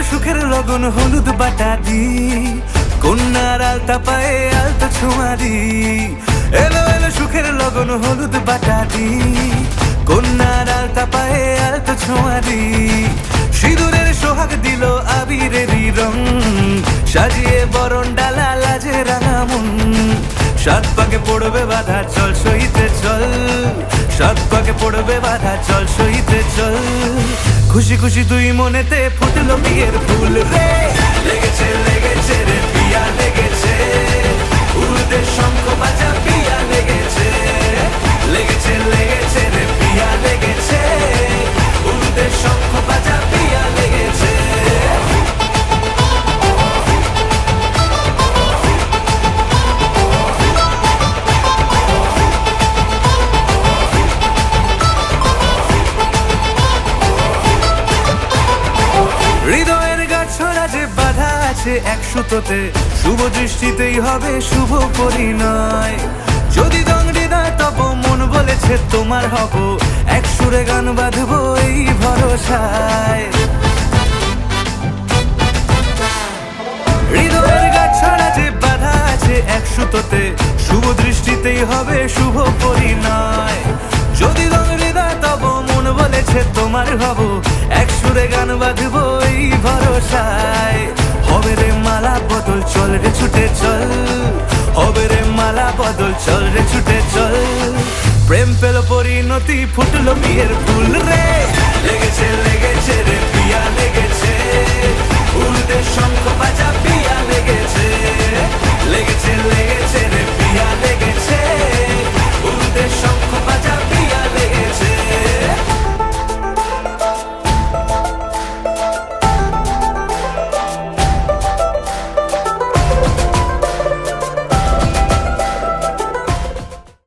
সুখের লগন হলুদ বাটা দি, কন্যার আলতা পায়ে আলতা ছোঁয়া দি। এলো এলো সুখের লগন হলুদ বাটা দি, কন্যার আলতা পায়ে আলতা ছোঁয়া দি। সিঁদুরের সোহাগ দিল আবিরেরই রং, সাজিয়ে বরণ ডালা লাজে রাঙা মন। সাত পাকে পড়বে বাধা চল সইতে চল, সাত পাকে পড়বে বাধা চল সইতে চল। খুশি খুশি দুই মনেতে ফুটলো বিয়ের ফুল রে, লেগেছে লেগেছে রে পিয়া লেগেছে, উড়তে শঙ্খ বাজা পিয়া লেগেছে, লেগেছে লেগেছে রে পিয়া লেগেছে, উড়তে শঙ্খ বাজা পিয়া লেগেছে। হৃদয়ের গাছড়া যে বাধা আছে এক সুতোতে, শুভ দৃষ্টিতেই হবে শুভ পরিণয়। যদি দংড়ি দেয় তব মন বলেছে তোমার হব, এক সুরে গান বাঁধবো এই ভরসায়। হৃদয়ের গাছড়া যে বাধা আছে এক সুতোতে, শুভ দৃষ্টিতেই হবে শুভ পরিণয়। যদি দংড়ি দেয় তব মন বলেছে তোমার হব, এক সুরে গান বাঁধবো এই ভরসায়। হবে রে মালা বদল চল রে ছুটে চল, হবে রে মালা বদল চল রে ছুটে চল। প্রেম পেল পরিণতি ফুটলো বিয়ের ফুল রে, লেগেছে লেগেছে রে